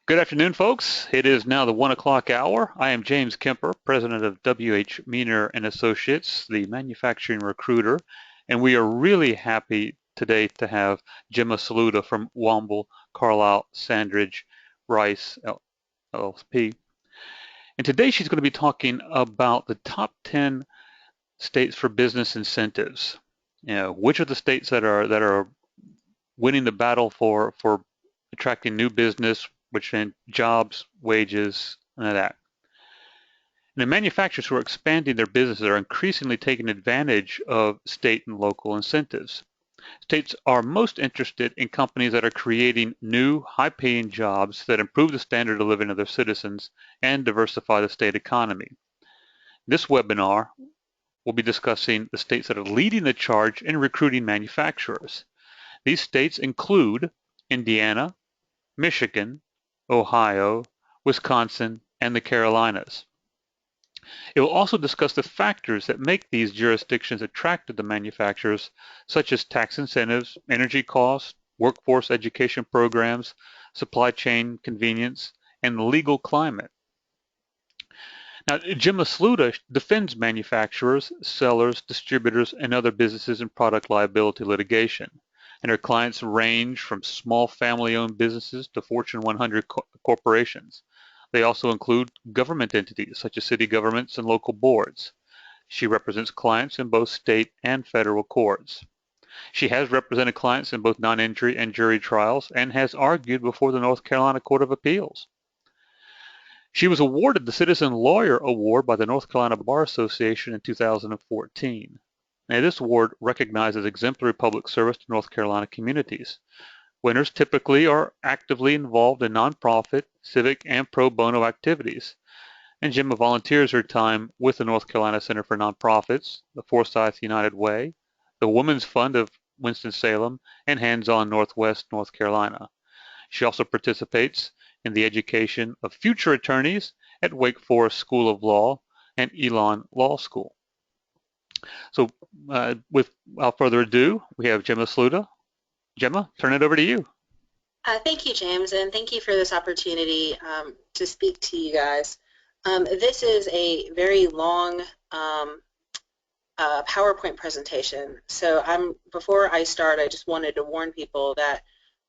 Good afternoon, folks. It is now the 1 o'clock hour. I am James Kemper, president of W.H. Meaner and Associates, the manufacturing recruiter, and we are really happy today to have Gemma Saluda from Womble, Carlisle, Sandridge, Rice, LLP. And today she's going to be talking about the top 10 states for business incentives. Which are the states that are winning the battle for attracting new business, which meant jobs, wages, and that. And the manufacturers who are expanding their businesses are increasingly taking advantage of state and local incentives. States are most interested in companies that are creating new, high-paying jobs that improve the standard of living of their citizens and diversify the state economy. This webinar will be discussing the states that are leading the charge in recruiting manufacturers. These states include Indiana, Michigan, Ohio, Wisconsin, and the Carolinas. It will also discuss the factors that make these jurisdictions attractive to manufacturers, such as tax incentives, energy costs, workforce education programs, supply chain convenience, and the legal climate. Now, Gemma Saluda defends manufacturers, sellers, distributors, and other businesses in product liability litigation. And her clients range from small family-owned businesses to Fortune 100 corporations. They also include government entities such as city governments and local boards. She represents clients in both state and federal courts. She has represented clients in both non-injury and jury trials and has argued before the North Carolina Court of Appeals. She was awarded the Citizen Lawyer Award by the North Carolina Bar Association in 2014. Now, this award recognizes exemplary public service to North Carolina communities. Winners typically are actively involved in nonprofit, civic, and pro bono activities. And Gemma volunteers her time with the North Carolina Center for Nonprofits, the Forsyth United Way, the Women's Fund of Winston-Salem, and Hands On Northwest North Carolina. She also participates in the education of future attorneys at Wake Forest School of Law and Elon Law School. So without further ado, we have Gemma Saluda. Gemma, turn it over to you. Thank you, James, and thank you for this opportunity to speak to you guys. This is a very long PowerPoint presentation, so before I start, I just wanted to warn people that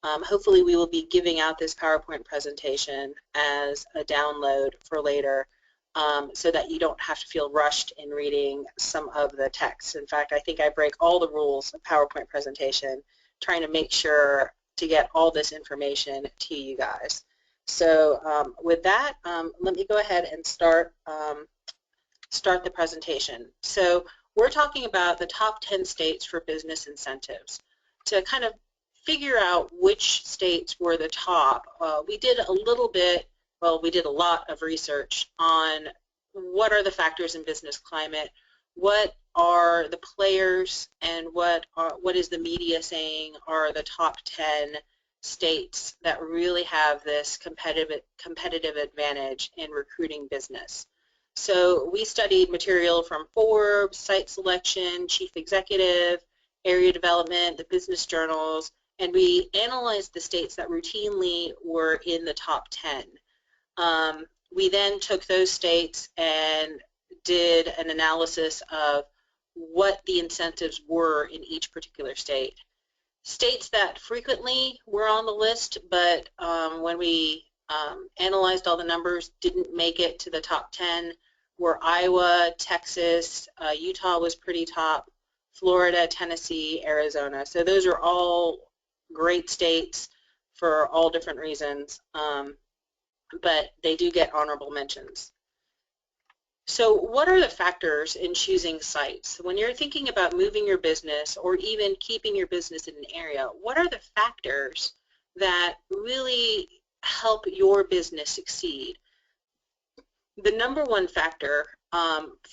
hopefully we will be giving out this PowerPoint presentation as a download for later so that you don't have to feel rushed in reading some of the text. In fact, I think I break all the rules of PowerPoint presentation trying to make sure to get all this information to you guys. So with that, let me go ahead and start the presentation. So we're talking about the top 10 states for business incentives. To kind of figure out which states were the top, we did a lot of research on what are the factors in business climate, what are the players, and what is the media saying are the top 10 states that really have this competitive advantage in recruiting business. So we studied material from Forbes, Site Selection, Chief Executive, Area Development, the business journals, and we analyzed the states that routinely were in the top 10. We then took those states and did an analysis of what the incentives were in each particular state. States that frequently were on the list, but when we analyzed all the numbers, didn't make it to the top 10 were Iowa, Texas, Utah was pretty top, Florida, Tennessee, Arizona. So those are all great states for all different reasons, but they do get honorable mentions. So what are the factors in choosing sites? When you're thinking about moving your business or even keeping your business in an area, what are the factors that really help your business succeed? The number one factor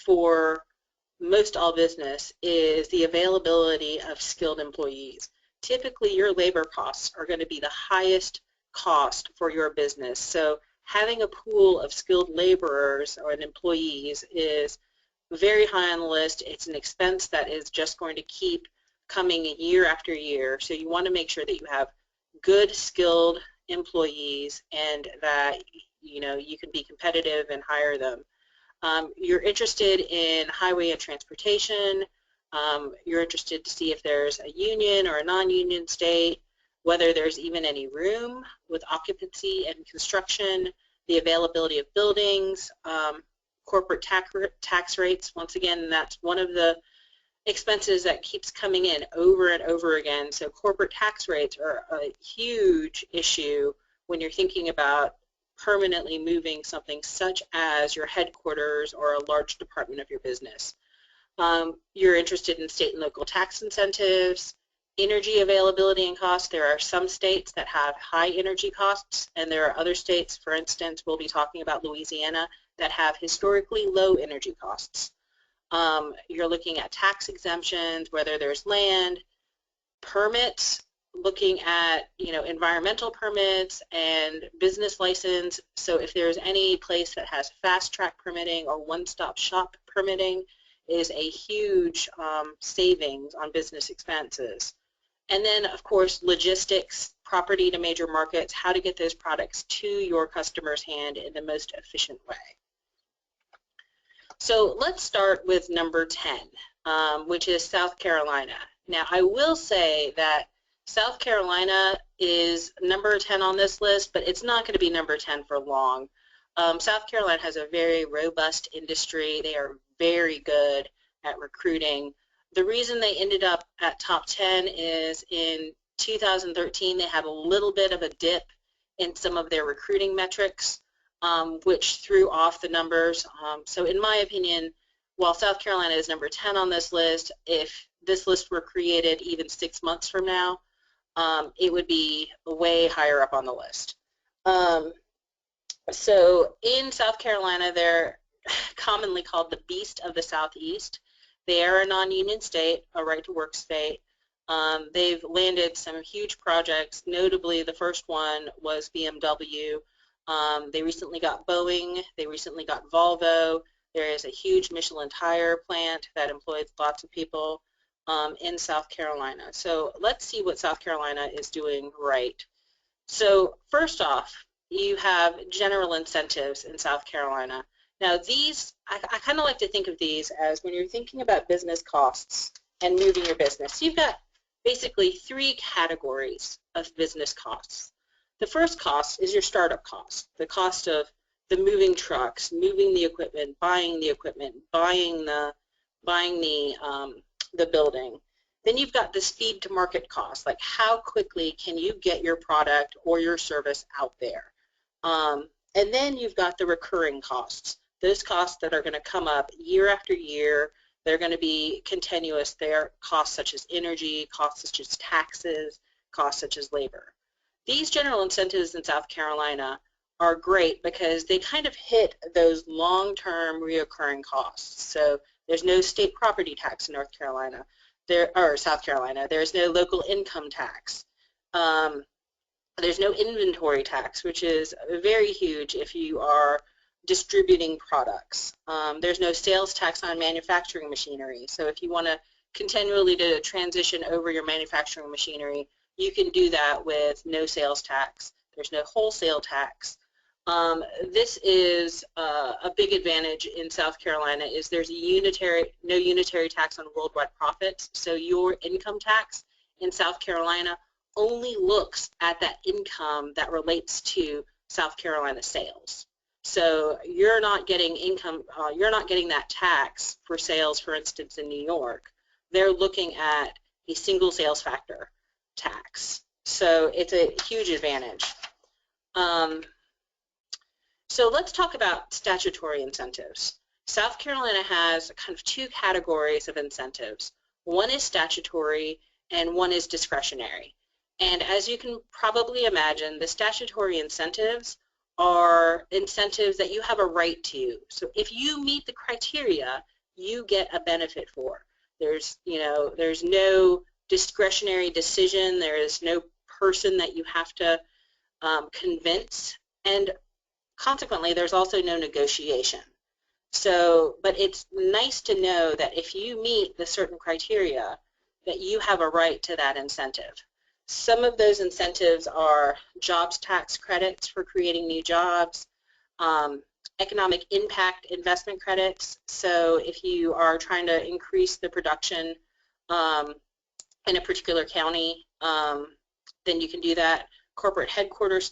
for most all business is the availability of skilled employees. Typically, your labor costs are going to be the highest cost for your business. So having a pool of skilled laborers or employees is very high on the list. It's an expense that is just going to keep coming year after year. So you want to make sure that you have good skilled employees and that you can be competitive and hire them. You're interested in highway and transportation. You're interested to see if there's a union or a non-union state, whether there's even any room with occupancy and construction, the availability of buildings, corporate tax rates. Once again, that's one of the expenses that keeps coming in over and over again. So corporate tax rates are a huge issue when you're thinking about permanently moving something such as your headquarters or a large department of your business. You're interested in state and local tax incentives, energy availability and costs. There are some states that have high energy costs, and there are other states, for instance, we'll be talking about Louisiana, that have historically low energy costs. You're looking at tax exemptions, whether there's land, permits, looking at environmental permits and business license. So if there's any place that has fast track permitting or one-stop shop permitting, is a huge savings on business expenses. And then, of course, logistics, property to major markets, how to get those products to your customer's hand in the most efficient way. So let's start with number 10, which is South Carolina. Now, I will say that South Carolina is number 10 on this list, but it's not going to be number 10 for long. South Carolina has a very robust industry. They are very good at recruiting. The reason they ended up at top 10 is in 2013 they had a little bit of a dip in some of their recruiting metrics, which threw off the numbers. So in my opinion, while South Carolina is number 10 on this list, if this list were created even 6 months from now, it would be way higher up on the list. So in South Carolina, they're commonly called the Beast of the Southeast. They are a non-union state, a right-to-work state. They've landed some huge projects. Notably, the first one was BMW. They recently got Boeing. They recently got Volvo. There is a huge Michelin tire plant that employs lots of people in South Carolina. So let's see what South Carolina is doing right. So first off, you have general incentives in South Carolina. Now these, I kind of like to think of these as when you're thinking about business costs and moving your business. You've got basically 3 categories of business costs. The first cost is your startup cost, the cost of the moving trucks, moving the equipment, buying the building. Then you've got the speed to market cost, like how quickly can you get your product or your service out there. And then you've got the recurring costs, those costs that are going to come up year after year. They're going to be continuous. They're costs such as energy, costs such as taxes, costs such as labor. These general incentives in South Carolina are great because they kind of hit those long-term reoccurring costs. So there's no state property tax in North Carolina, or South Carolina. There's no local income tax. There's no inventory tax, which is very huge if you are distributing products. There's no sales tax on manufacturing machinery. So if you want to continually to transition over your manufacturing machinery, you can do that with no sales tax. There's no wholesale tax. This is a big advantage in South Carolina is there's a no unitary tax on worldwide profits. So your income tax in South Carolina only looks at that income that relates to South Carolina sales. So you're not getting income, you're not getting that tax for sales, for instance, in New York. They're looking at a single sales factor tax. So it's a huge advantage. So let's talk about statutory incentives. South Carolina has kind of 2 categories of incentives. One is statutory and one is discretionary. And as you can probably imagine, the statutory incentives are incentives that you have a right to. So if you meet the criteria, you get a benefit for. There's no discretionary decision. There is no person that you have to convince, and consequently, there's also no negotiation. So, but it's nice to know that if you meet the certain criteria, that you have a right to that incentive. Some of those incentives are jobs tax credits for creating new jobs, economic impact investment credits. So if you are trying to increase the production in a particular county, then you can do that. Corporate headquarters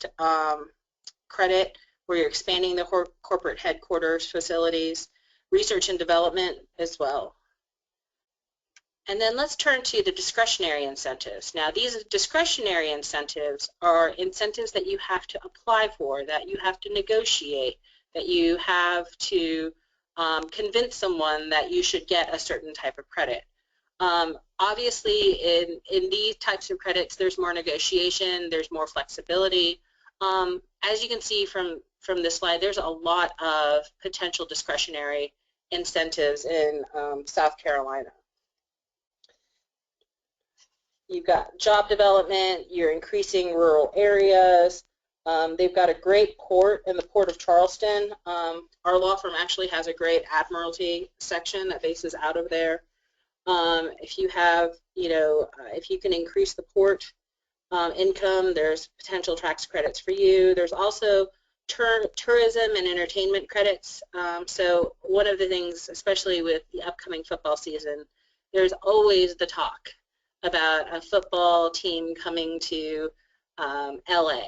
credit, where you're expanding the corporate headquarters facilities. Research and development as well. And then let's turn to the discretionary incentives. Now, these discretionary incentives are incentives that you have to apply for, that you have to negotiate, that you have to convince someone that you should get a certain type of credit. Obviously, in these types of credits, there's more negotiation, there's more flexibility. As you can see from this slide, there's a lot of potential discretionary incentives in South Carolina. You've got job development, you're increasing rural areas. They've got a great port in the Port of Charleston. Our law firm actually has a great admiralty section that bases out of there. If you have, if you can increase the port income, there's potential tax credits for you. There's also tourism and entertainment credits. So one of the things, especially with the upcoming football season, there's always the talk about a football team coming to LA,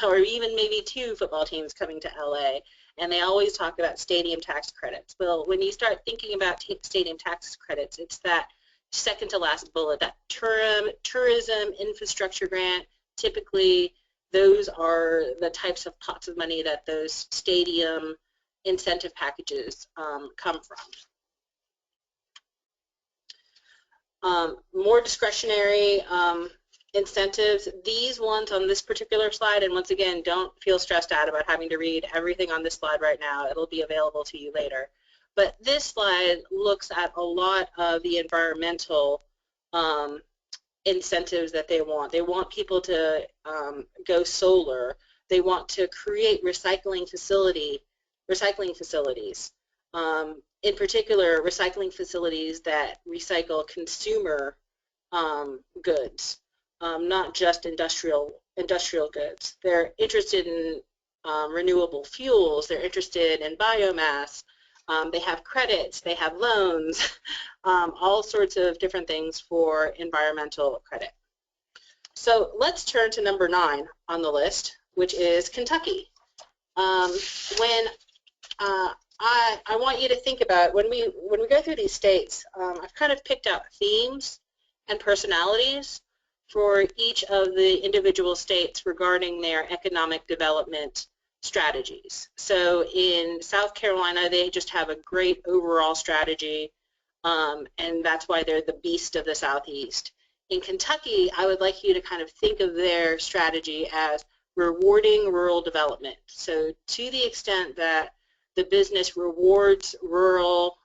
or even maybe 2 football teams coming to LA, and they always talk about stadium tax credits. Well, when you start thinking about stadium tax credits, it's that second to last bullet, that tourism infrastructure grant. Typically, those are the types of pots of money that those stadium incentive packages come from. More discretionary incentives. These ones on this particular slide, and once again, don't feel stressed out about having to read everything on this slide right now. It'll be available to you later. But this slide looks at a lot of the environmental incentives that they want. They want people to go solar. They want to create recycling facilities. In particular, recycling facilities that recycle consumer goods, not just industrial goods. They're interested in renewable fuels. They're interested in biomass. They have credits. They have loans. All sorts of different things for environmental credit. So let's turn to number 9 on the list, which is Kentucky. I want you to think about when we go through these states, I've kind of picked out themes and personalities for each of the individual states regarding their economic development strategies. So in South Carolina, they just have a great overall strategy, and that's why they're the beast of the Southeast. In Kentucky, I would like you to kind of think of their strategy as rewarding rural development. So to the extent that the business rewards rural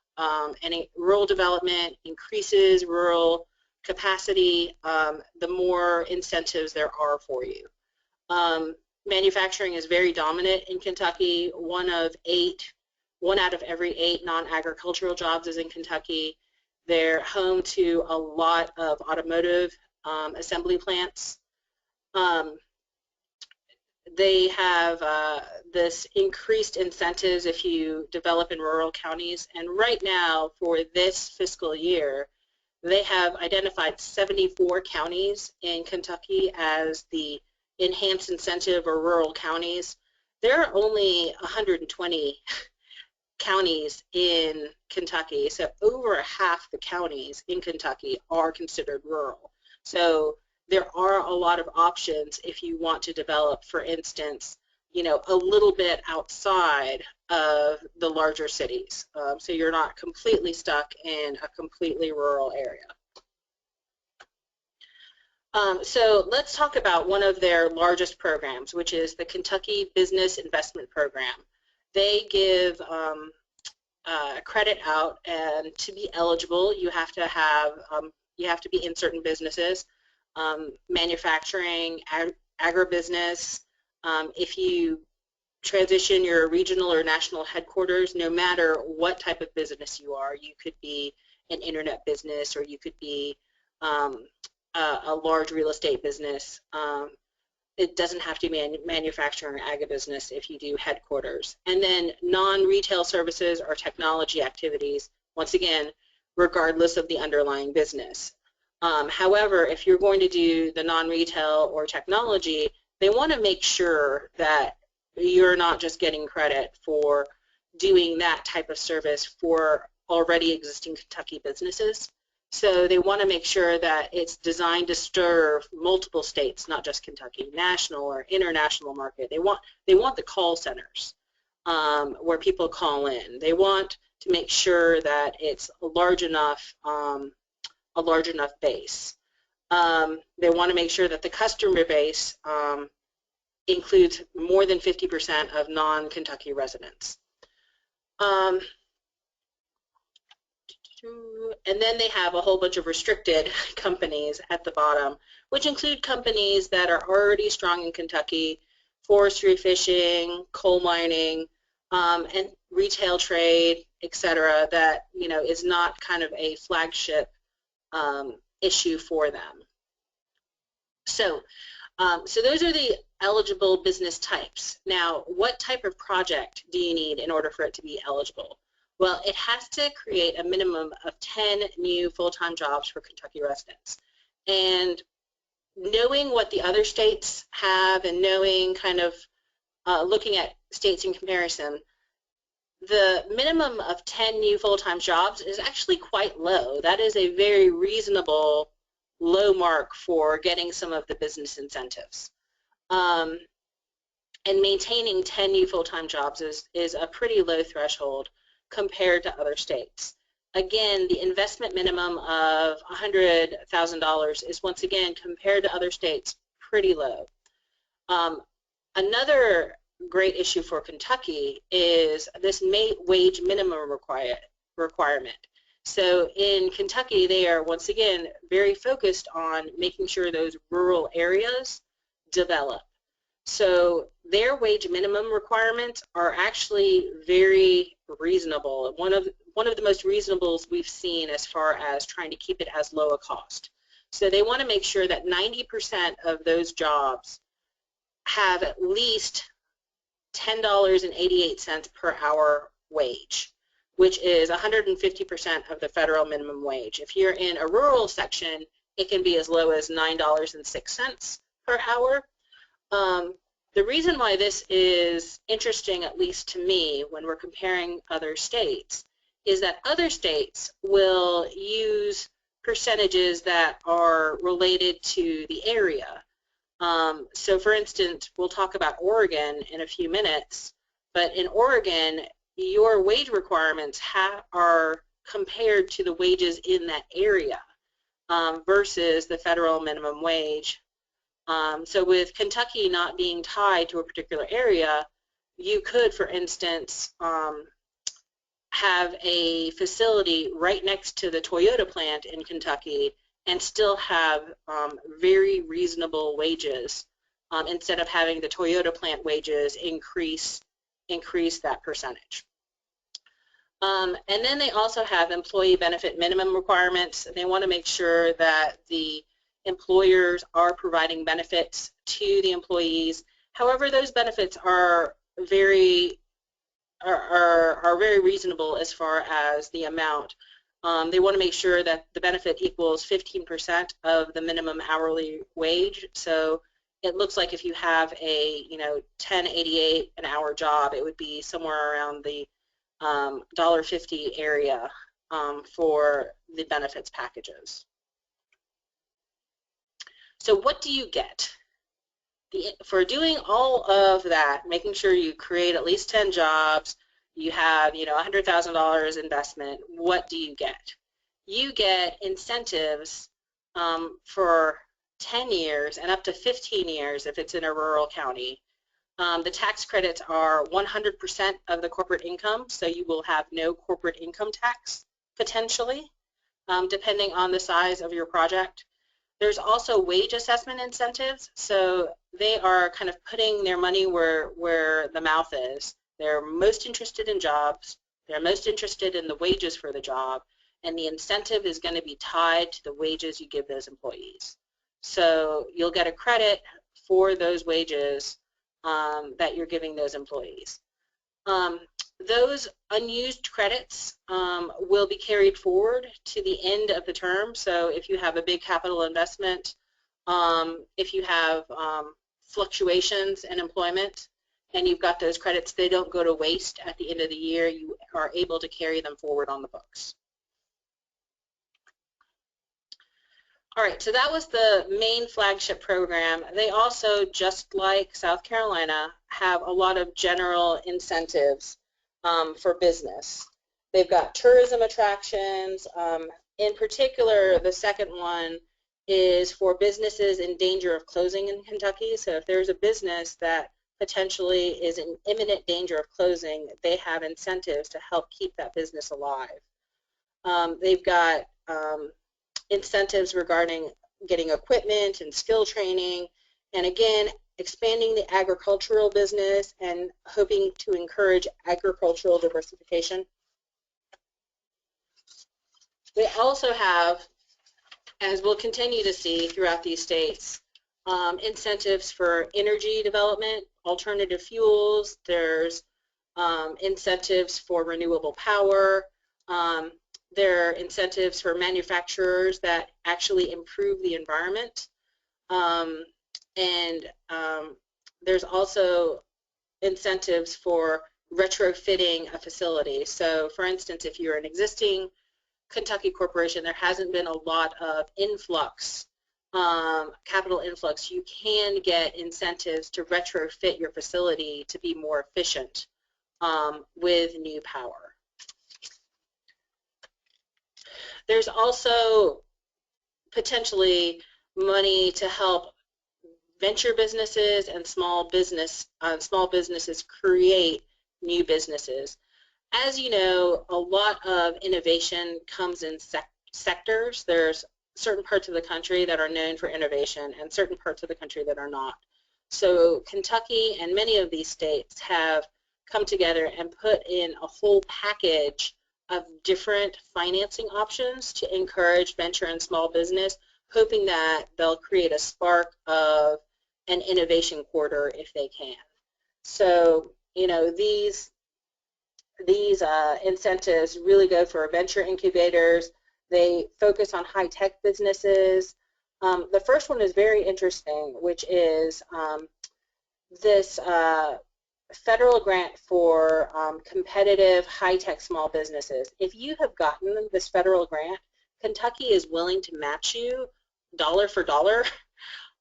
development, increases rural capacity, the more incentives there are for you. Manufacturing is very dominant in Kentucky. One out of every 8 non-agricultural jobs is in Kentucky. They're home to a lot of automotive assembly plants. They have this increased incentives if you develop in rural counties, and right now for this fiscal year they have identified 74 counties in Kentucky as the enhanced incentive or rural counties. There are only 120 counties in Kentucky, so over half the counties in Kentucky are considered rural. So there are a lot of options if you want to develop, for instance, a little bit outside of the larger cities. So you're not completely stuck in a completely rural area. So let's talk about one of their largest programs, which is the Kentucky Business Investment Program. They give credit out, and to be eligible, you have to be in certain businesses. Manufacturing, agribusiness. If you transition your regional or national headquarters, no matter what type of business you are, you could be an internet business, or you could be a large real estate business. It doesn't have to be manufacturing or agribusiness if you do headquarters. And then non-retail services or technology activities, once again, regardless of the underlying business. However, if you're going to do the non-retail or technology, they want to make sure that you're not just getting credit for doing that type of service for already existing Kentucky businesses. So they want to make sure that it's designed to serve multiple states, not just Kentucky, national or international market. They want the call centers where people call in. They want to make sure that it's a large enough base. They want to make sure that the customer base includes more than 50% of non-Kentucky residents. And then they have a whole bunch of restricted companies at the bottom, which include companies that are already strong in Kentucky, forestry, fishing, coal mining, and retail trade, etc. That is not kind of a flagship issue for them. So those are the eligible business types. Now, what type of project do you need in order for it to be eligible? Well, it has to create a minimum of 10 new full-time jobs for Kentucky residents. And knowing what the other states have and knowing kind of looking at states in comparison, the minimum of 10 new full-time jobs is actually quite low. That is a very reasonable low mark for getting some of the business incentives. And maintaining 10 new full-time jobs is a pretty low threshold compared to other states. Again, the investment minimum of $100,000 is once again compared to other states pretty low. Another great issue for Kentucky is this wage minimum requirement. So in Kentucky, they are once again very focused on making sure those rural areas develop. So their wage minimum requirements are actually very reasonable. One of the most reasonable we've seen as far as trying to keep it as low a cost. So they want to make sure that 90% of those jobs have at least $10.88 per hour wage, which is 150% of the federal minimum wage. If you're in a rural section, it can be as low as $9.06 per hour. The reason why this is interesting, at least to me, when we're comparing other states, is that other states will use percentages that are related to the area. So for instance, we'll talk about Oregon in a few minutes, but in Oregon, your wage requirements are compared to the wages in that area versus the federal minimum wage. So with Kentucky not being tied to a particular area, you could, for instance, have a facility right next to the Toyota plant in Kentucky and still have very reasonable wages instead of having the Toyota plant wages increase that percentage. And then they also have employee benefit minimum requirements. They want to make sure that the employers are providing benefits to the employees. However, those benefits are very reasonable as far as the amount. They want to make sure that the benefit equals 15% of the minimum hourly wage. So it looks like if you have a $10.88 an hour job, it would be somewhere around the $1.50 area for the benefits packages. So what do you get? For doing all of that, making sure you create at least 10 jobs, you have $100,000 investment, what do you get? You get incentives for 10 years and up to 15 years if it's in a rural county. The tax credits are 100% of the corporate income, so you will have no corporate income tax potentially, depending on the size of your project. There's also wage assessment incentives, so they are kind of putting their money where the mouth is. They're most interested in jobs, they're most interested in the wages for the job, and the incentive is going to be tied to the wages you give those employees. So you'll get a credit for those wages that you're giving those employees. Those unused credits will be carried forward to the end of the term. So if you have a big capital investment, if you have fluctuations in employment, and you've got those credits, they don't go to waste at the end of the year. You are able to carry them forward on the books. All right, so that was the main flagship program. They also, just like South Carolina, have a lot of general incentives for business. They've got tourism attractions. In particular, the second one is for businesses in danger of closing in Kentucky. So if there's a business that potentially is in imminent danger of closing, they have incentives to help keep that business alive. They've got incentives regarding getting equipment and skill training, and again, expanding the agricultural business and hoping to encourage agricultural diversification. They also have, as we'll continue to see throughout these states, incentives for energy development, alternative fuels. There's incentives for renewable power. There are incentives for manufacturers that actually improve the environment. There's also incentives for retrofitting a facility. So for instance, if you're an existing Kentucky corporation, there hasn't been a lot of influx, capital influx. You can get incentives to retrofit your facility to be more efficient with new power. There's also potentially money to help venture businesses and small businesses create new businesses. As you know, a lot of innovation comes in sectors. There's certain parts of the country that are known for innovation and certain parts of the country that are not. So Kentucky and many of these states have come together and put in a whole package of different financing options to encourage venture and small business, hoping that they'll create a spark of an innovation quarter if they can. So, you know, these incentives really go for venture incubators. They focus on high-tech businesses. The first one is very interesting, which is this federal grant for competitive high-tech small businesses. If you have gotten this federal grant, Kentucky is willing to match you dollar for dollar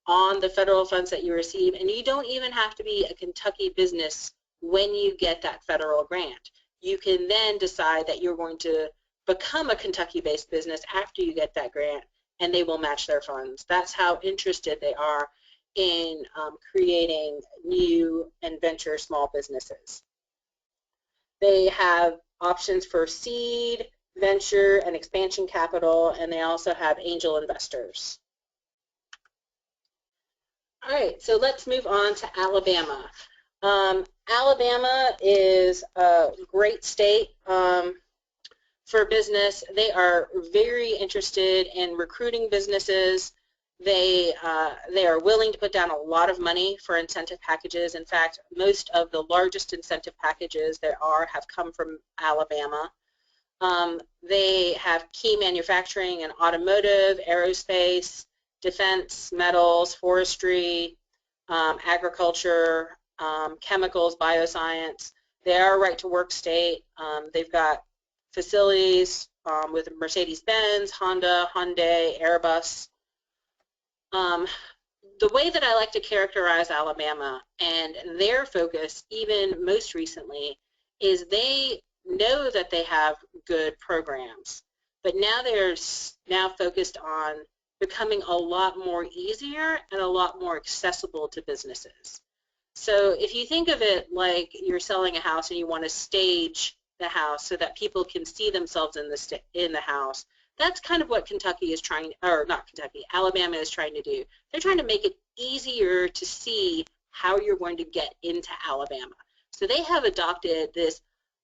on the federal funds that you receive, and you don't even have to be a Kentucky business when you get that federal grant. You can then decide that you're going to become a Kentucky-based business after you get that grant, and they will match their funds. That's how interested they are in creating new and venture small businesses. They have options for seed, venture, and expansion capital, and they also have angel investors. All right, so let's move on to Alabama. Alabama is a great state for business. They are very interested in recruiting businesses. They are willing to put down a lot of money for incentive packages. In fact, most of the largest incentive packages there are have come from Alabama. They have key manufacturing and automotive, aerospace, defense, metals, forestry, agriculture, chemicals, bioscience. They are a right-to-work state. They've got facilities with Mercedes-Benz, Honda, Hyundai, Airbus. The way that I like to characterize Alabama and their focus, even most recently, is they know that they have good programs, but now they're focused on becoming a lot more easier and a lot more accessible to businesses. So if you think of it like you're selling a house and you want to stage the house so that people can see themselves in the house, that's kind of what Kentucky is trying, or not Kentucky, Alabama is trying to do. They're trying to make it easier to see how you're going to get into Alabama. So they have adopted this,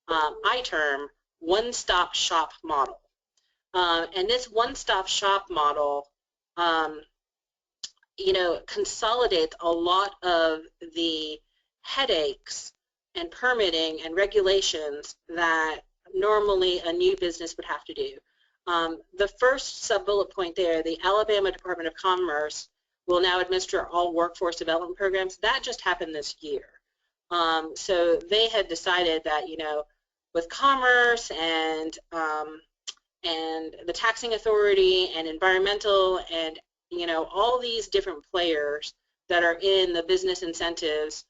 I term, one-stop shop model. And this one-stop shop model consolidates a lot of the headaches and permitting and regulations that normally a new business would have to do. The first sub-bullet point there, the Alabama Department of Commerce will now administer all workforce development programs. That just happened this year. So they had decided that, with commerce and the taxing authority and environmental and, all these different players that are in the business incentives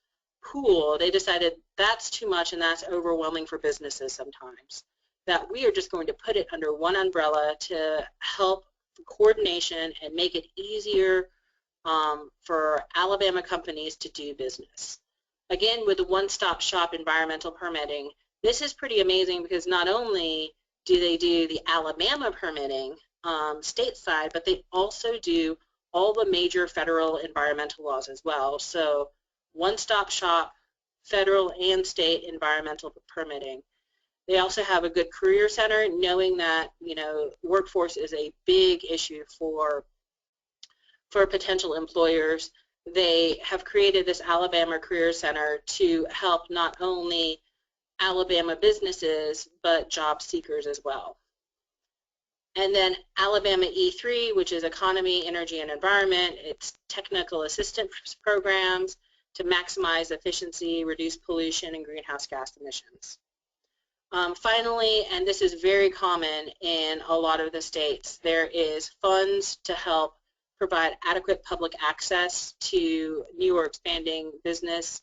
pool, they decided that's too much and that's overwhelming for businesses sometimes, that we are just going to put it under one umbrella to help coordination and make it easier for Alabama companies to do business. Again, with the one-stop shop environmental permitting, this is pretty amazing because not only do they do the Alabama permitting stateside, but they also do all the major federal environmental laws as well. So one-stop shop, federal and state environmental permitting. They also have a good career center, knowing that workforce is a big issue for potential employers. They have created this Alabama Career Center to help not only Alabama businesses but job seekers as well. And then Alabama E3, which is Economy, Energy, and Environment. It's technical assistance programs to maximize efficiency, reduce pollution, and greenhouse gas emissions. Finally, and this is very common in a lot of the states, there is funds to help provide adequate public access to new or expanding business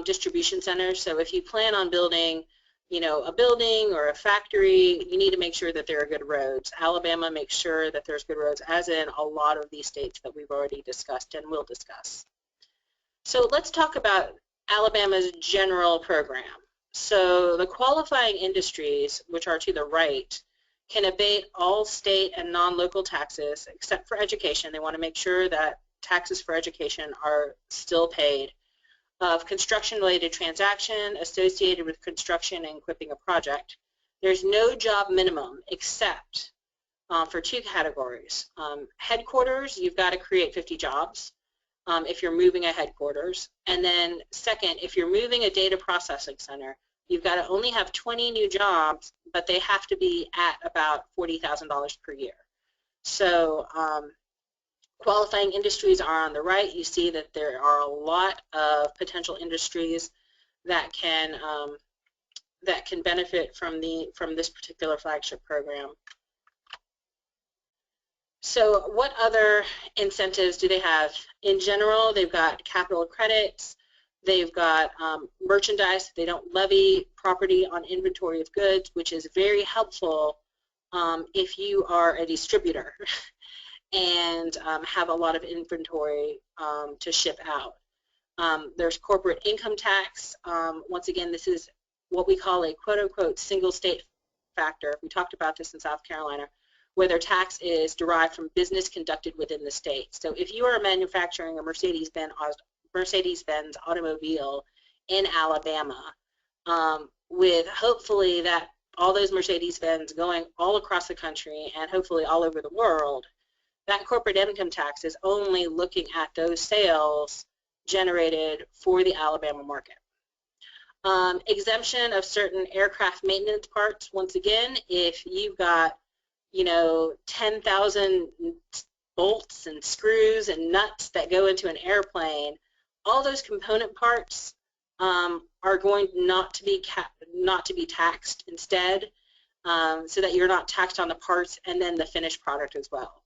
distribution centers. So if you plan on building, a building or a factory, you need to make sure that there are good roads. Alabama makes sure that there's good roads, as in a lot of these states that we've already discussed and will discuss. So let's talk about Alabama's general program. So the qualifying industries, which are to the right, can abate all state and non-local taxes except for education. They want to make sure that taxes for education are still paid. Of construction-related transaction associated with construction and equipping a project. There's no job minimum except for two categories. Headquarters, you've got to create 50 jobs if you're moving a headquarters. And then second, if you're moving a data processing center, you've got to only have 20 new jobs, but they have to be at about $40,000 per year. So qualifying industries are on the right. You see that there are a lot of potential industries that can benefit from this particular flagship program. So what other incentives do they have? In general, they've got capital credits. They've got merchandise. They don't levy property on inventory of goods, which is very helpful if you are a distributor and have a lot of inventory to ship out. There's corporate income tax. Once again, this is what we call a quote-unquote single state factor. We talked about this in South Carolina, where their tax is derived from business conducted within the state. So if you are manufacturing a Mercedes-Benz automobile in Alabama, with hopefully that all those Mercedes-Benz going all across the country and hopefully all over the world, that corporate income tax is only looking at those sales generated for the Alabama market. Exemption of certain aircraft maintenance parts. Once again, if you've got 10,000 bolts and screws and nuts that go into an airplane, all those component parts are going not to be taxed instead, so that you're not taxed on the parts and then the finished product as well.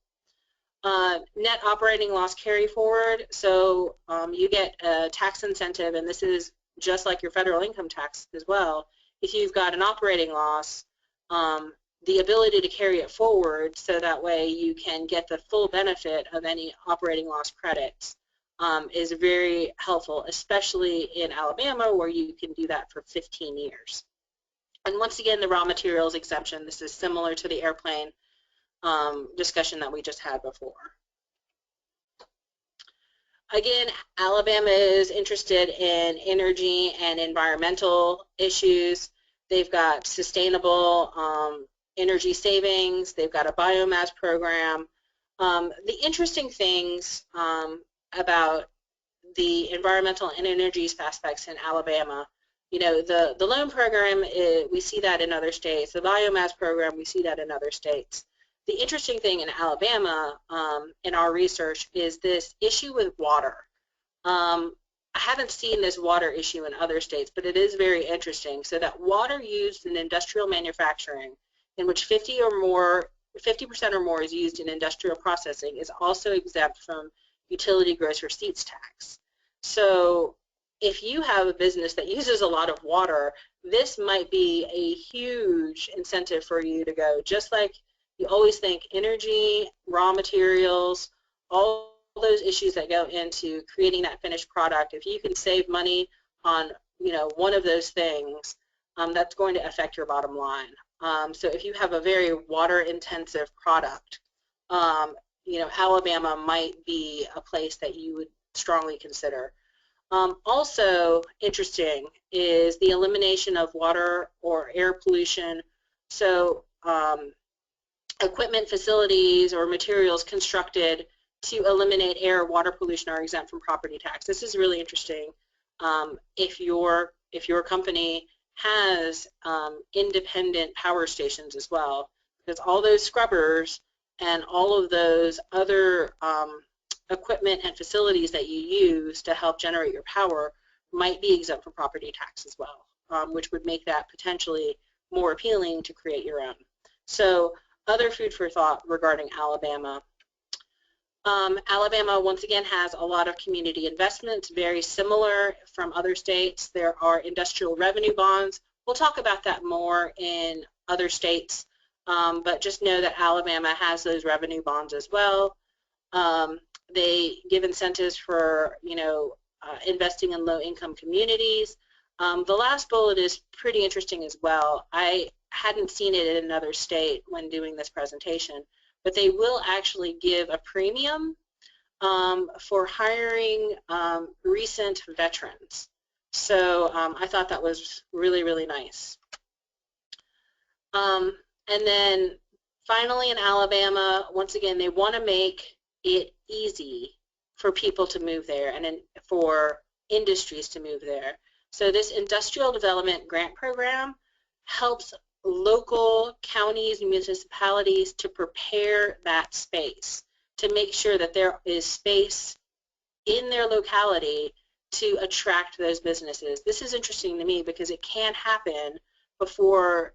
Net operating loss carry forward. So you get a tax incentive, and this is just like your federal income tax as well. If you've got an operating loss, the ability to carry it forward so that way you can get the full benefit of any operating loss credits is very helpful, especially in Alabama where you can do that for 15 years. And once again, the raw materials exemption, this is similar to the airplane discussion that we just had before. Again, Alabama is interested in energy and environmental issues. They've got sustainable energy savings. They've got a biomass program. The interesting things about the environmental and energy aspects in Alabama, you know, the loan program, we see that in other states. The biomass program, we see that in other states. The interesting thing in Alabama, in our research, is this issue with water. I haven't seen this water issue in other states, but it is very interesting. So that water used in industrial manufacturing, in which 50% or more is used in industrial processing, is also exempt from utility gross receipts tax. So if you have a business that uses a lot of water, this might be a huge incentive for you to go. Just like you always think energy, raw materials, all those issues that go into creating that finished product, if you can save money on, you know, one of those things, that's going to affect your bottom line. So if you have a very water-intensive product, you know, Alabama might be a place that you would strongly consider. Also interesting is the elimination of water or air pollution. So equipment, facilities, or materials constructed to eliminate air or water pollution are exempt from property tax. This is really interesting. If your company has independent power stations as well, because all those scrubbers and all of those other equipment and facilities that you use to help generate your power might be exempt from property tax as well, which would make that potentially more appealing to create your own. So other food for thought regarding Alabama. Alabama, once again, has a lot of community investments, very similar from other states. There are industrial revenue bonds. We'll talk about that more in other states, but just know that Alabama has those revenue bonds as well. They give incentives for, you know, investing in low-income communities. The last bullet is pretty interesting as well. I hadn't seen it in another state when doing this presentation, but they will actually give a premium for hiring recent veterans. So I thought that was really, really nice. And then finally in Alabama, once again, they want to make it easy for people to move there and for industries to move there. So this industrial development grant program helps local counties and municipalities to prepare that space, to make sure that there is space in their locality to attract those businesses. This is interesting to me because it can happen before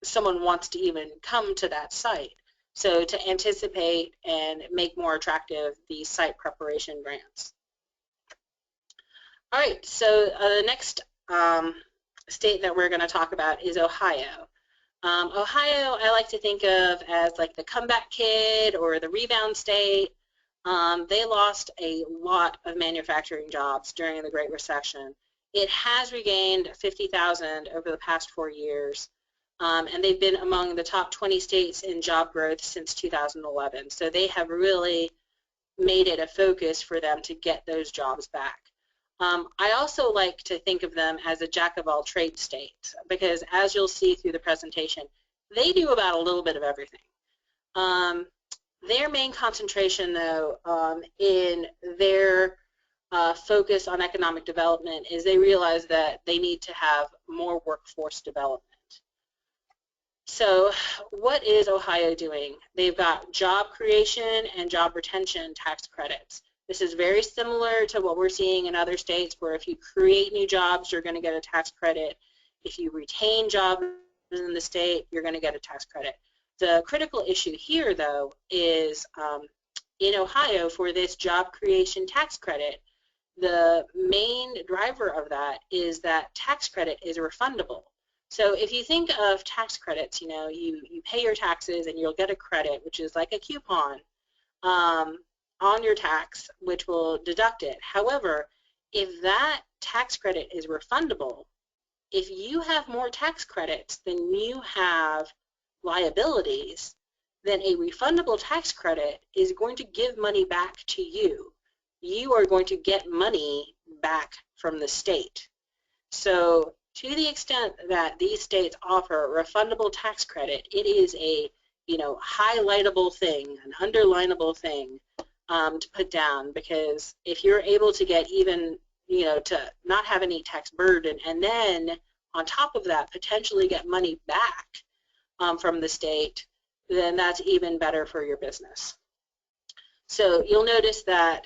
someone wants to even come to that site. So to anticipate and make more attractive these site preparation grants. All right, so the next state that we're going to talk about is Ohio. Ohio, I like to think of as like the comeback kid or the rebound state. They lost a lot of manufacturing jobs during the Great Recession. It has regained 50,000 over the past 4 years, and they've been among the top 20 states in job growth since 2011. So they have really made it a focus for them to get those jobs back. I also like to think of them as a jack-of-all-trades state because, as you'll see through the presentation, they do about a little bit of everything. Their main concentration, though, in their focus on economic development is they realize that they need to have more workforce development. So what is Ohio doing? They've got job creation and job retention tax credits. This is very similar to what we're seeing in other states where if you create new jobs, you're going to get a tax credit. If you retain jobs in the state, you're going to get a tax credit. The critical issue here, though, is in Ohio for this job creation tax credit, the main driver of that is that tax credit is refundable. So if you think of tax credits, you know, you pay your taxes and you'll get a credit, which is like a coupon on your tax, which will deduct it. However, if that tax credit is refundable, if you have more tax credits than you have liabilities, then a refundable tax credit is going to give money back to you. You are going to get money back from the state. So to the extent that these states offer refundable tax credit, it is a highlightable thing, an underlinable thing to put down, because if you're able to get even, to not have any tax burden, and then on top of that potentially get money back from the state, then that's even better for your business. So you'll notice that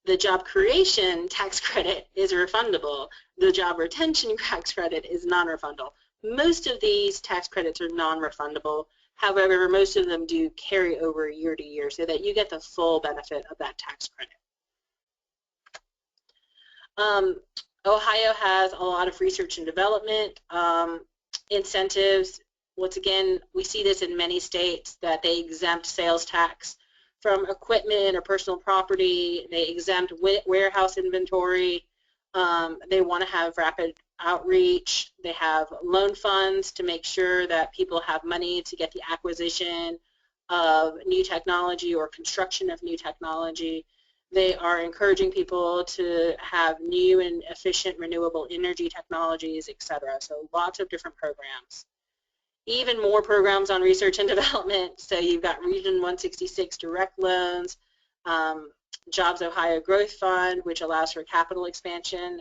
the job creation tax credit is refundable. The job retention tax credit is non-refundable. Most of these tax credits are non-refundable. However, most of them do carry over year to year so that you get the full benefit of that tax credit. Ohio has a lot of research and development incentives. Once again, we see this in many states that they exempt sales tax from equipment or personal property. They exempt warehouse inventory. They want to have rapid outreach. They have loan funds to make sure that people have money to get the acquisition of new technology or construction of new technology. They are encouraging people to have new and efficient renewable energy technologies, etc. So lots of different programs. Even more programs on research and development. So you've got Region 166 direct loans, Jobs Ohio Growth Fund, which allows for capital expansion.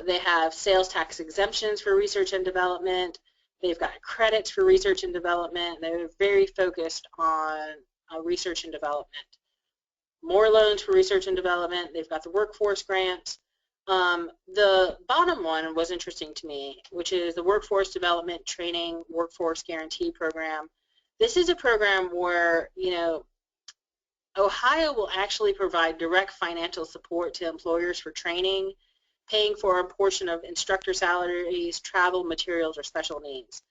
They have sales tax exemptions for research and development. They've got credits for research and development. They're very focused on research and development. More loans for research and development. They've got the workforce grant. The bottom one was interesting to me, which is the Workforce Development Training Workforce Guarantee Program. This is a program where, Ohio will actually provide direct financial support to employers for training, paying for a portion of instructor salaries, travel, materials, or special needs.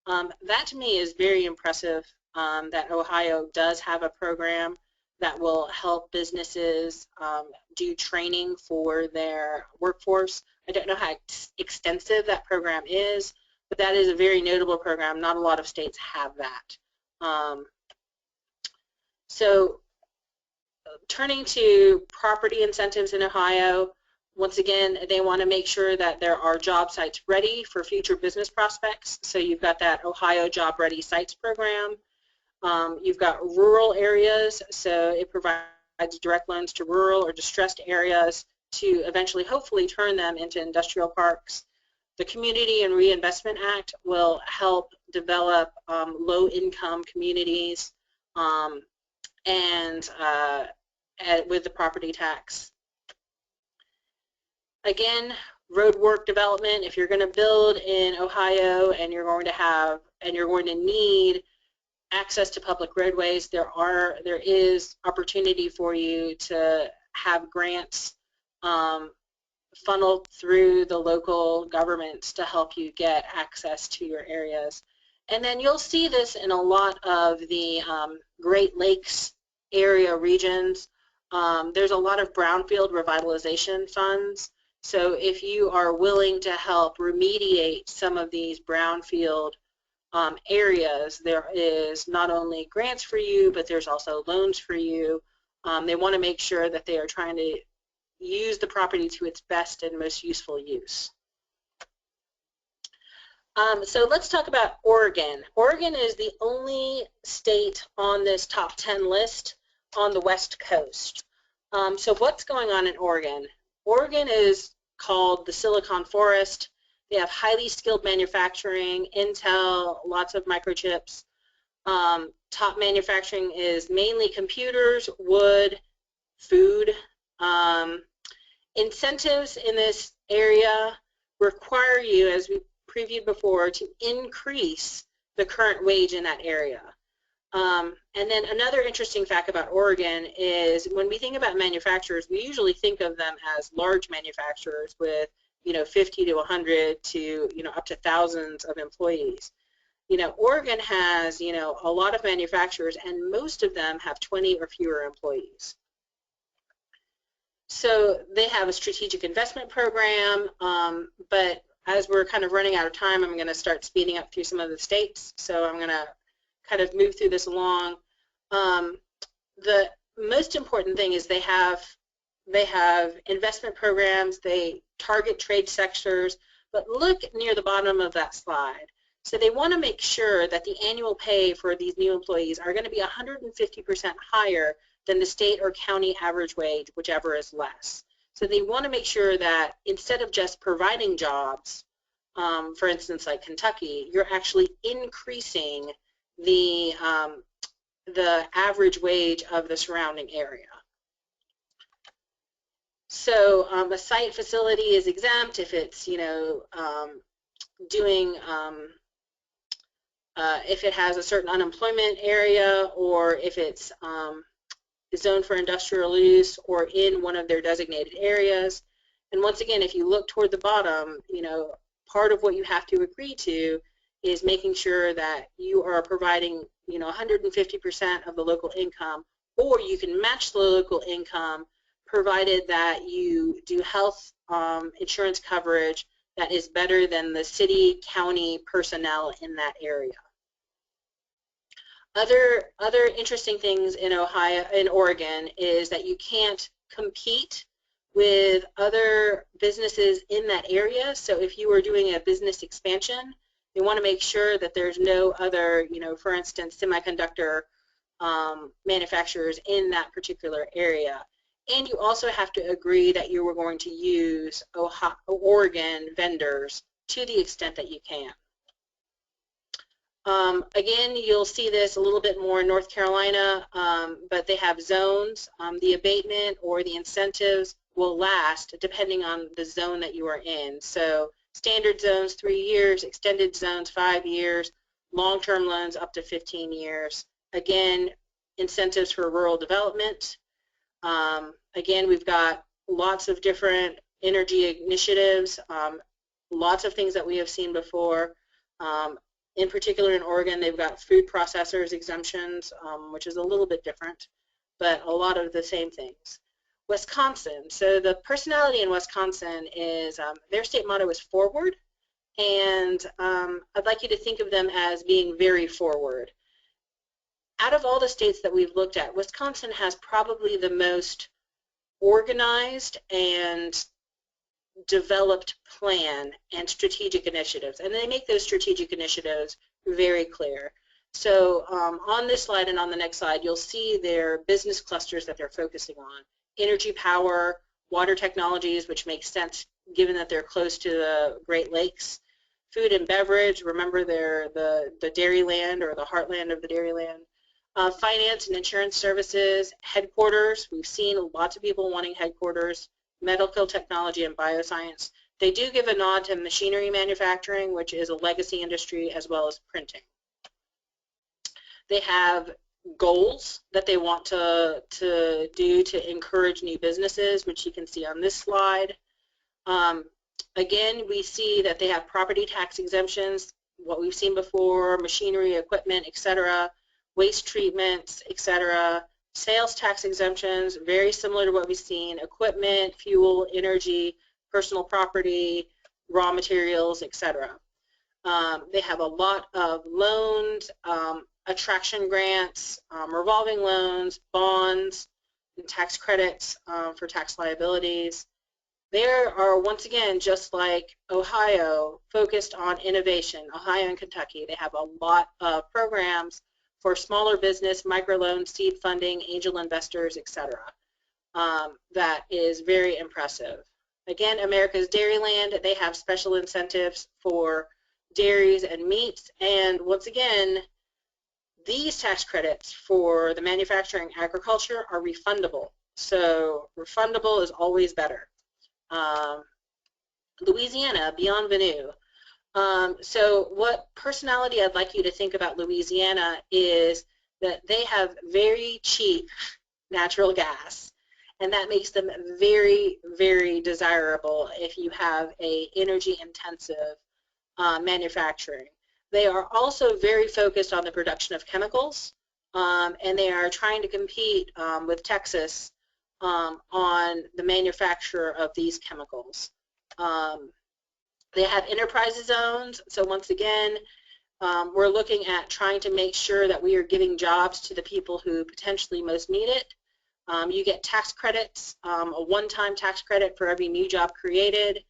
That to me is very impressive, that Ohio does have a program that will help businesses do training for their workforce. I don't know how extensive that program is, but that is a very notable program. Not a lot of states have that. So turning to property incentives in Ohio, once again, they want to make sure that there are job sites ready for future business prospects. So you've got that Ohio Job Ready Sites program. You've got rural areas, so it provides direct loans to rural or distressed areas to eventually, hopefully, turn them into industrial parks. The Community and Reinvestment Act will help develop low-income communities with the property tax. Again, road work development. If you're going to build in Ohio and you're going to need access to public roadways, there is opportunity for you to have grants funneled through the local governments to help you get access to your areas. And then you'll see this in a lot of the Great Lakes area regions. There's a lot of brownfield revitalization funds. So if you are willing to help remediate some of these brownfield areas, there is not only grants for you, but there's also loans for you. They want to make sure that they are trying to use the property to its best and most useful use. So let's talk about Oregon. Oregon is the only state on this top 10 list on the West Coast. So what's going on in Oregon? Oregon is called the Silicon Forest. They have highly skilled manufacturing, Intel, lots of microchips. Top manufacturing is mainly computers, wood, food. Incentives in this area require you, as we previewed before, to increase the current wage in that area. And then another interesting fact about Oregon is when we think about manufacturers, we usually think of them as large manufacturers with 50 to 100 to up to thousands of employees. Oregon has a lot of manufacturers, and most of them have 20 or fewer employees. So they have a strategic investment program, but as we're kind of running out of time, I'm going to start speeding up through some of the states. So I'm going to kind of move through this along. The most important thing is they have investment programs. They target trade sectors, but look near the bottom of that slide. So they want to make sure that the annual pay for these new employees are going to be 150% higher than the state or county average wage, whichever is less. So they want to make sure that instead of just providing jobs, for instance, like Kentucky, you're actually increasing the average wage of the surrounding area. So a site facility is exempt if it's, doing, if it has a certain unemployment area, or if it's zoned for industrial use or in one of their designated areas. And once again, if you look toward the bottom, part of what you have to agree to is making sure that you are providing, 150% of the local income, or you can match the local income, provided that you do health insurance coverage that is better than the city, county personnel in that area. Other interesting things in Oregon is that you can't compete with other businesses in that area. So if you are doing a business expansion, they want to make sure that there's no other, for instance, semiconductor manufacturers in that particular area. And you also have to agree that you are going to use Oregon vendors to the extent that you can. Again, you'll see this a little bit more in North Carolina, but they have zones. The abatement or the incentives will last depending on the zone that you are in. So standard zones 3 years, extended zones 5 years, long-term loans up to 15 years. Again, incentives for rural development. Again, we've got lots of different energy initiatives, lots of things that we have seen before. In particular in Oregon, they've got food processors exemptions, which is a little bit different, but a lot of the same things. Wisconsin, so the personality in Wisconsin is, their state motto is forward, and I'd like you to think of them as being very forward. Out of all the states that we've looked at, Wisconsin has probably the most organized and developed plan and strategic initiatives, and they make those strategic initiatives very clear. So on this slide and on the next slide, you'll see their business clusters that they're focusing on. Energy, power, water technologies, which makes sense given that they're close to the Great Lakes. Food and beverage, remember they're the Dairyland or the heartland of the Dairyland. Finance and insurance services, headquarters, we've seen lots of people wanting headquarters. Medical technology and bioscience. They do give a nod to machinery manufacturing, which is a legacy industry, as well as printing. They have goals that they want to do to encourage new businesses, which you can see on this slide. Again, we see that they have property tax exemptions, what we've seen before, machinery, equipment, etc., waste treatments, etc., sales tax exemptions, very similar to what we've seen, equipment, fuel, energy, personal property, raw materials, etc. They have a lot of loans, attraction grants, revolving loans, bonds, and tax credits for tax liabilities. They are, once again, just like Ohio, focused on innovation. Ohio and Kentucky, they have a lot of programs for smaller business, microloans, seed funding, angel investors, etc. That is very impressive. Again, America's Dairyland, they have special incentives for dairies and meats, and once again, these tax credits for the manufacturing agriculture are refundable. So refundable is always better. Louisiana, Bienvenue. So what personality I'd like you to think about Louisiana is that they have very cheap natural gas, and that makes them very, very desirable if you have a energy intensive manufacturing. They are also very focused on the production of chemicals, and they are trying to compete with Texas on the manufacture of these chemicals. They have enterprise zones, so once again, we're looking at trying to make sure that we are giving jobs to the people who potentially most need it. You get tax credits, a one-time tax credit for every new job created,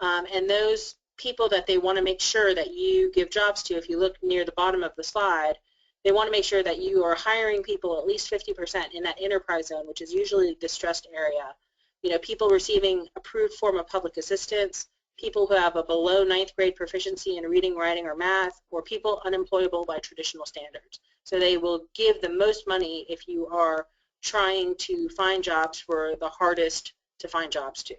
and those people that they want to make sure that you give jobs to, if you look near the bottom of the slide, they want to make sure that you are hiring people at least 50% in that enterprise zone, which is usually a distressed area. You know, people receiving approved form of public assistance, people who have a below 9th grade proficiency in reading, writing, or math, or people unemployable by traditional standards. So they will give the most money if you are trying to find jobs for the hardest to find jobs to.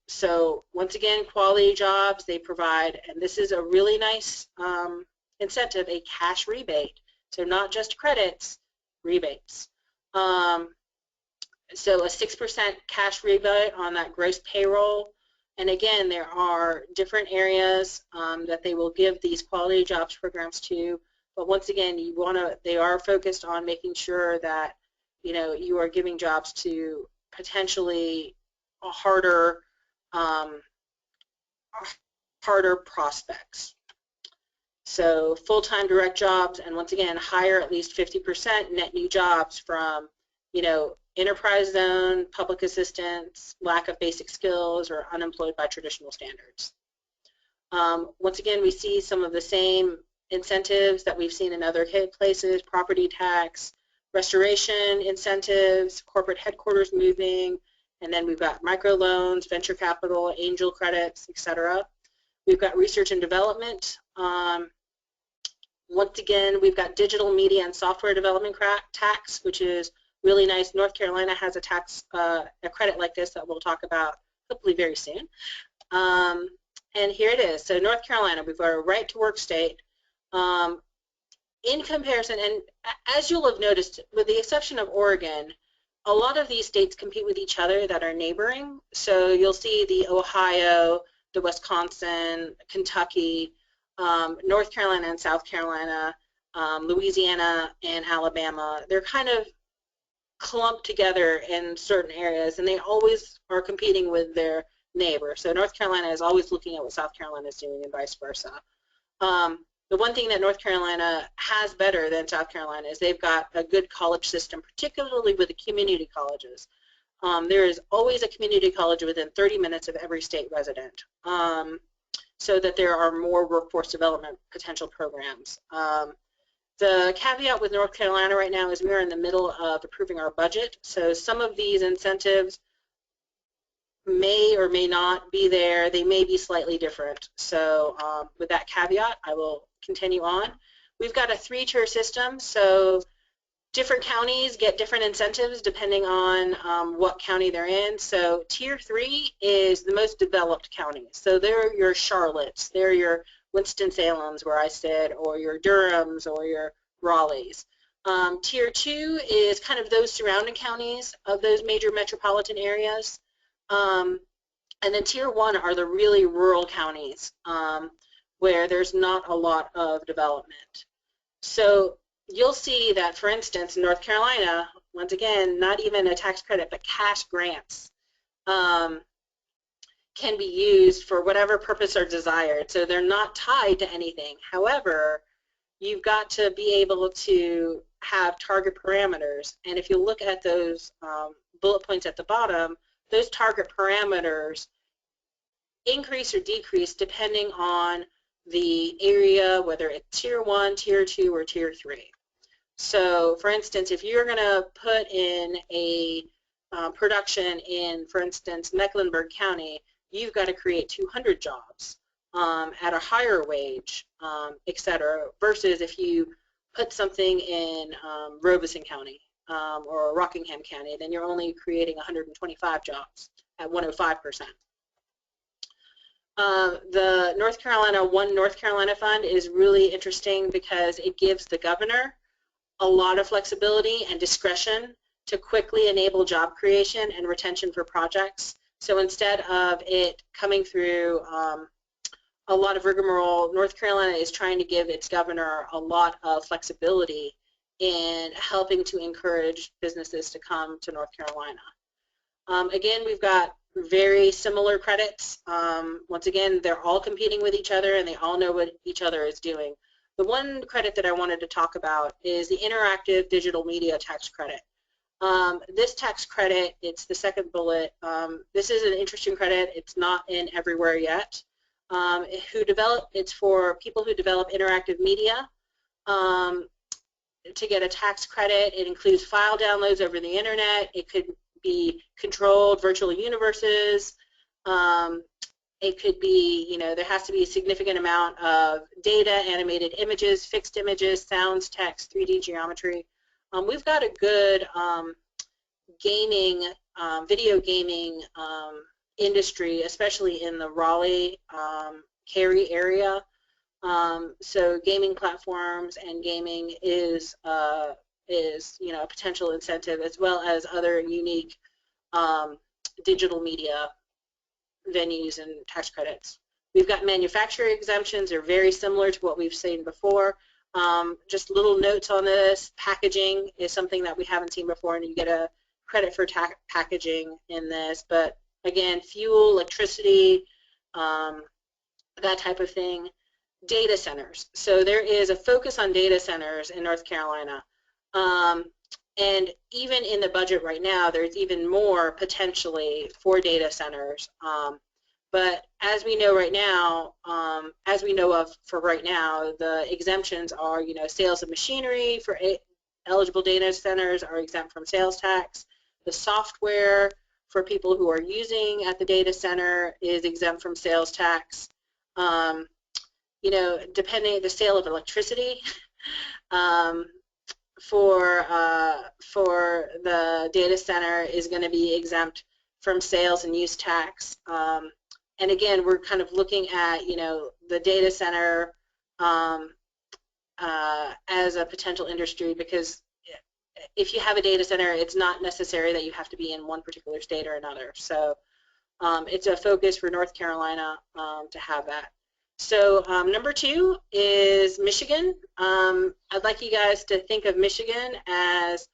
So once again, quality jobs, they provide, and this is a really nice incentive, a cash rebate. So not just credits, rebates. So a 6% cash rebate on that gross payroll. And again, there are different areas that they will give these quality jobs programs to. But once again, they are focused on making sure that, you know, you are giving jobs to potentially harder prospects. So full-time direct jobs, and once again, hire at least 50% net new jobs from, you know, enterprise zone, public assistance, lack of basic skills, or unemployed by traditional standards. Once again, we see some of the same incentives that we've seen in other places: property tax, restoration incentives, corporate headquarters moving, and then we've got microloans, venture capital, angel credits, etc. We've got research and development. Once again, we've got digital media and software development tax, which is really nice. North Carolina has a tax, a credit like this that we'll talk about hopefully very soon. And here it is. So North Carolina, we've got a right to work state. In comparison, and as you'll have noticed, with the exception of Oregon, a lot of these states compete with each other that are neighboring. So you'll see the Ohio, the Wisconsin, Kentucky, North Carolina and South Carolina, Louisiana and Alabama. They're kind of clumped together in certain areas, and they always are competing with their neighbor. So North Carolina is always looking at what South Carolina is doing and vice versa. The one thing that North Carolina has better than South Carolina is they've got a good college system, particularly with the community colleges. There is always a community college within 30 minutes of every state resident, so that there are more workforce development potential programs. The caveat with North Carolina right now is we are in the middle of approving our budget, so some of these incentives may or may not be there. They may be slightly different. So with that caveat, I will continue on. We've got a 3-tier system, so different counties get different incentives depending on what county they're in. So Tier 3 is the most developed counties. So they're your Charlottes, they're your Winston-Salems, where I said, or your Durhams, or your Raleighs. Tier 2 is kind of those surrounding counties of those major metropolitan areas. And then Tier 1 are the really rural counties where there's not a lot of development. So you'll see that, for instance, in North Carolina, once again, not even a tax credit, but cash grants can be used for whatever purpose are desired. So they're not tied to anything. However, you've got to be able to have target parameters. And if you look at those bullet points at the bottom, those target parameters increase or decrease depending on the area, whether it's Tier 1, Tier 2, or Tier 3. So, for instance, if you're going to put in a production in, for instance, Mecklenburg County, you've got to create 200 jobs at a higher wage, etc., versus if you put something in Robeson County or Rockingham County, then you're only creating 125 jobs at 105%. The North Carolina One North Carolina Fund is really interesting because it gives the governor a lot of flexibility and discretion to quickly enable job creation and retention for projects. So instead of it coming through a lot of rigmarole, North Carolina is trying to give its governor a lot of flexibility in helping to encourage businesses to come to North Carolina. Again, we've got very similar credits. Once again, they're all competing with each other and they all know what each other is doing. The one credit that I wanted to talk about is the Interactive Digital Media Tax Credit. This tax credit, it's the second bullet. This is an interesting credit. It's not in everywhere yet. It's for people who develop interactive media to get a tax credit. It includes file downloads over the internet. It could be controlled virtual universes. It could be, you know, there has to be a significant amount of data, animated images, fixed images, sounds, text, 3D geometry. We've got a good video gaming industry, especially in the Raleigh, Cary area. So gaming platforms and gaming is you know, a potential incentive, as well as other unique digital media venues and tax credits. We've got manufacturing exemptions. They're very similar to what we've seen before. Just little notes on this. Packaging is something that we haven't seen before, and you get a credit for packaging in this. But again, fuel, electricity, that type of thing. Data centers. So there is a focus on data centers in North Carolina. And even in the budget right now, there's even more potentially for data centers. But as we know right now, the exemptions are, you know, sales of machinery for eligible data centers are exempt from sales tax. The software for people who are using at the data center is exempt from sales tax. You know, depending the sale of electricity for the data center is going to be exempt from sales and use tax. And again, we're kind of looking at, you know, the data center as a potential industry, because if you have a data center, it's not necessary that you have to be in one particular state or another. So it's a focus for North Carolina to have that. So number 2 is Michigan. I'd like you guys to think of Michigan as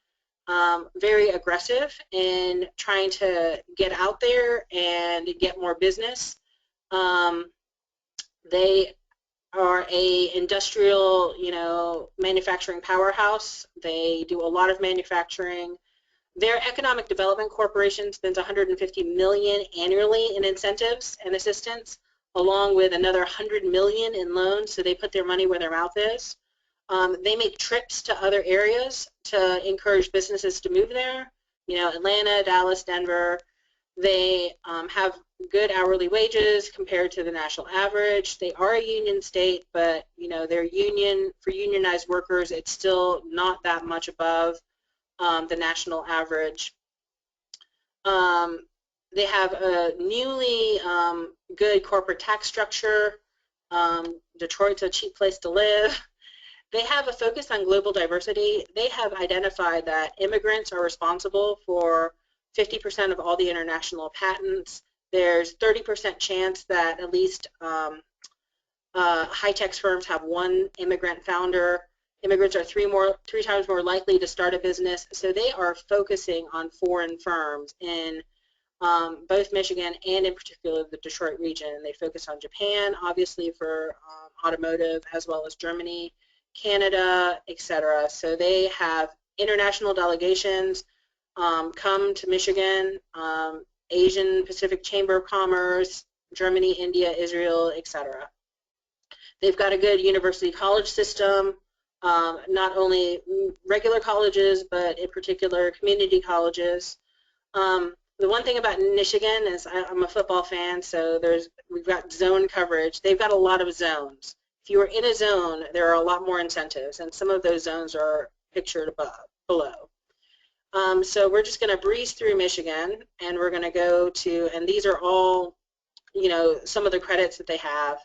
very aggressive in trying to get out there and get more business. They are a industrial, you know, manufacturing powerhouse. They do a lot of manufacturing. Their Economic Development Corporation spends $150 million annually in incentives and assistance, along with another $100 million in loans, so they put their money where their mouth is. They make trips to other areas to encourage businesses to move there, you know, Atlanta, Dallas, Denver. They have good hourly wages compared to the national average. They are a union state, but, you know, their union, for unionized workers, it's still not that much above the national average. They have a newly good corporate tax structure. Detroit's a cheap place to live. They have a focus on global diversity. They have identified that immigrants are responsible for 50% of all the international patents. There's 30% chance that at least high-tech firms have one immigrant founder. Immigrants are three times more likely to start a business. So they are focusing on foreign firms in both Michigan and in particular the Detroit region. They focus on Japan, obviously, for automotive, as well as Germany, Canada, etc. So they have international delegations come to Michigan, Asian Pacific Chamber of Commerce, Germany, India, Israel, etc. They've got a good university college system, not only regular colleges, but in particular community colleges. The one thing about Michigan is I'm a football fan, so we've got zone coverage. They've got a lot of zones. If you are in a zone, there are a lot more incentives, and some of those zones are pictured below. So we're just going to breeze through Michigan, and we're going to go to, and these are all, you know, some of the credits that they have.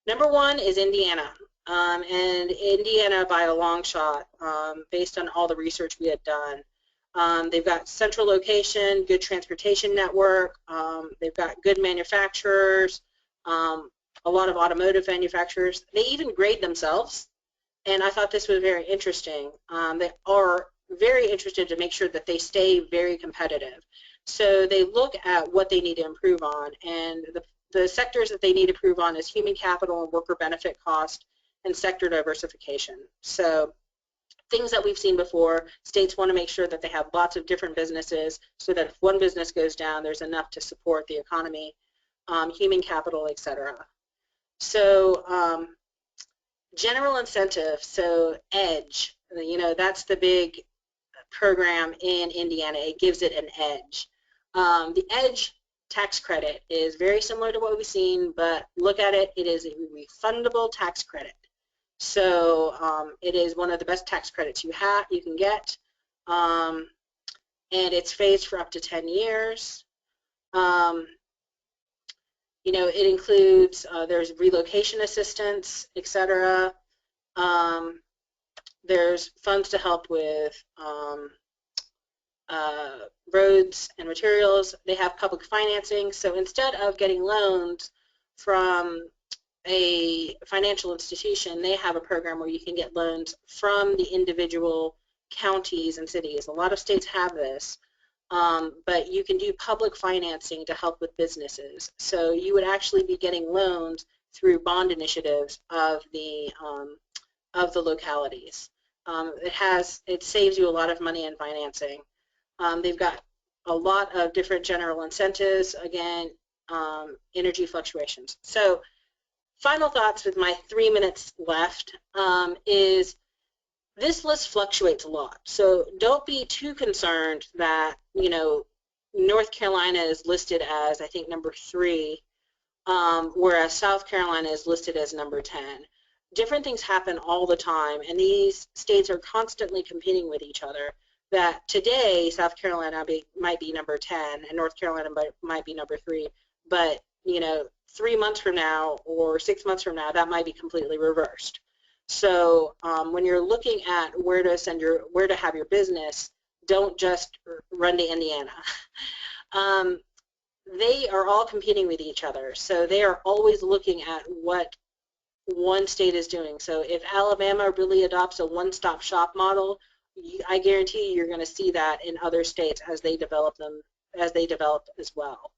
Number 1 is Indiana, and Indiana by a long shot, based on all the research we had done. They've got central location, good transportation network, they've got good manufacturers, a lot of automotive manufacturers. They even grade themselves, and I thought this was very interesting. They are very interested to make sure that they stay very competitive. So they look at what they need to improve on, and the sectors that they need to improve on is human capital and worker benefit cost and sector diversification. So things that we've seen before, states want to make sure that they have lots of different businesses so that if one business goes down, there's enough to support the economy, human capital, etc. So general incentive, so EDGE, that's the big program in Indiana. It gives it an edge. The EDGE tax credit is very similar to what we've seen, but look at it, it is a refundable tax credit. So it is one of the best tax credits you can get, and it's phased for up to 10 years. It includes, there's relocation assistance, etc. There's funds to help with roads and materials. They have public financing, so instead of getting loans from a financial institution, they have a program where you can get loans from the individual counties and cities. A lot of states have this, but you can do public financing to help with businesses. So you would actually be getting loans through bond initiatives of the localities. It saves you a lot of money in financing. They've got a lot of different general incentives, again, energy fluctuations. So final thoughts with my 3 minutes left is this list fluctuates a lot. So don't be too concerned that, North Carolina is listed as, I think, number 3, whereas South Carolina is listed as number 10. Different things happen all the time, and these states are constantly competing with each other. That today, South Carolina might be number 10, and North Carolina might be number 3, but 3 months from now or 6 months from now, that might be completely reversed. So when you're looking at where to have your business, don't just run to Indiana. They are all competing with each other, so they are always looking at what one state is doing. So if Alabama really adopts a one-stop shop model, I guarantee you're going to see that in other states as they develop as well.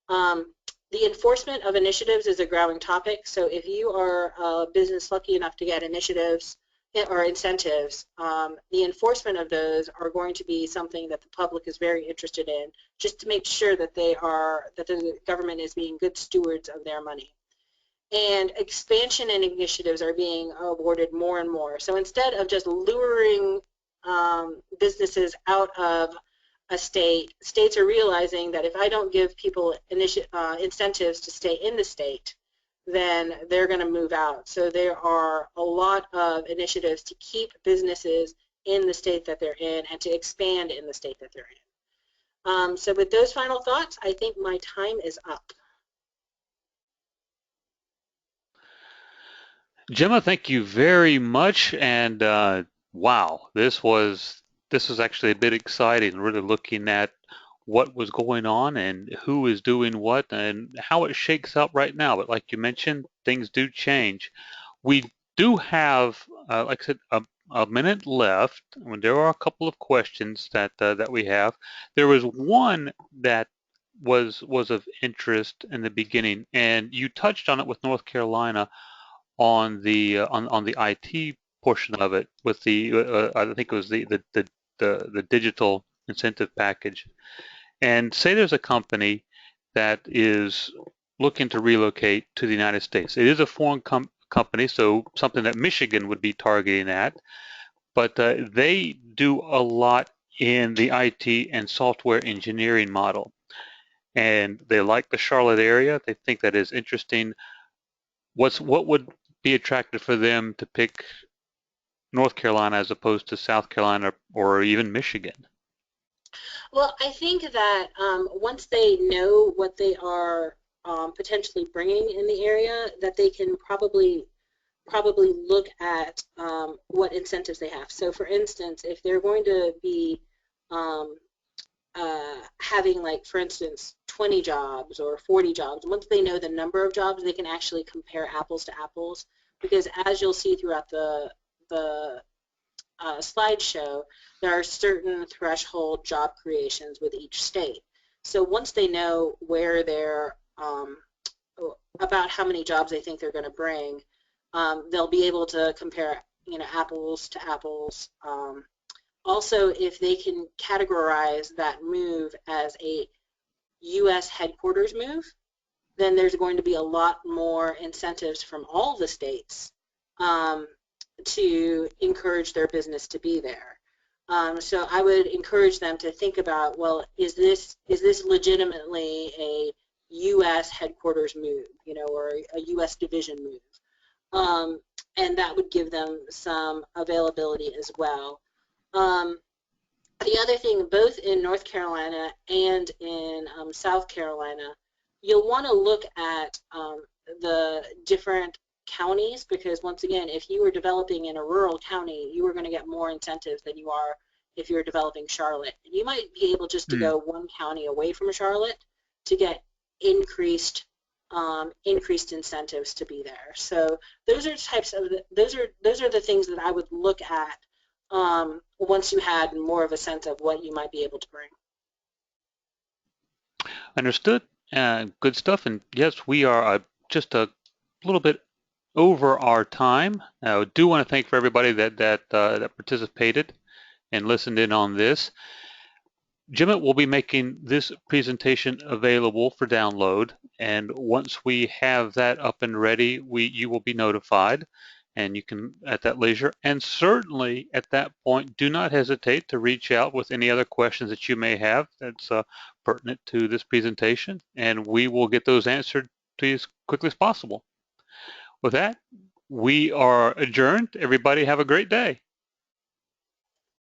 The enforcement of initiatives is a growing topic. So if you are a business lucky enough to get initiatives or incentives, the enforcement of those are going to be something that the public is very interested in, just to make sure that the government is being good stewards of their money. And expansion and initiatives are being awarded more and more. So instead of just luring businesses out of a state, states are realizing that if I don't give people incentives to stay in the state, then they're going to move out. So there are a lot of initiatives to keep businesses in the state that they're in and to expand in the state that they're in. So with those final thoughts, I think my time is up. Gemma, thank you very much. And wow, this was actually a bit exciting, really looking at what was going on and who is doing what and how it shakes out right now. But like you mentioned, things do change. We do have, like I said, a minute left. There are a couple of questions that we have. There was one that was of interest in the beginning, and you touched on it with North Carolina on the on the IT portion of it with the I think it was the digital incentive package. And say there's a company that is looking to relocate to the United States. It is a foreign company, so something that Michigan would be targeting at, but they do a lot in the IT and software engineering model. And they like the Charlotte area. They think that is interesting. What would be attractive for them to pick North Carolina as opposed to South Carolina or even Michigan? Well, I think that once they know what they are potentially bringing in the area, that they can probably look at what incentives they have. So, for instance, if they're going to be having, like, for instance, 20 jobs or 40 jobs, once they know the number of jobs, they can actually compare apples to apples. Because as you'll see throughout the slideshow, there are certain threshold job creations with each state. So once they know where they're about how many jobs they think they're going to bring, they'll be able to compare, apples to apples. Also, if they can categorize that move as a U.S. headquarters move, then there's going to be a lot more incentives from all the states um, to encourage their business to be there. So I would encourage them to think about, well, is this legitimately a U.S. headquarters move, or a U.S. division move? And that would give them some availability as well. The other thing, both in North Carolina and in South Carolina, you'll want to look at the different counties, because once again, if you were developing in a rural county, you are going to get more incentives than you are if you're developing Charlotte. And you might be able just to Mm. go one county away from Charlotte to get increased incentives to be there. So those are the things that I would look at once you had more of a sense of what you might be able to bring. Understood. Good stuff. And yes, we are just a little bit over our time. I do want to thank for everybody that participated and listened in on this. Jimmet will be making this presentation available for download, and once we have that up and ready, you will be notified, and you can at that leisure. And certainly at that point, do not hesitate to reach out with any other questions that you may have that's pertinent to this presentation, and we will get those answered to you as quickly as possible. With that, we are adjourned. Everybody have a great day.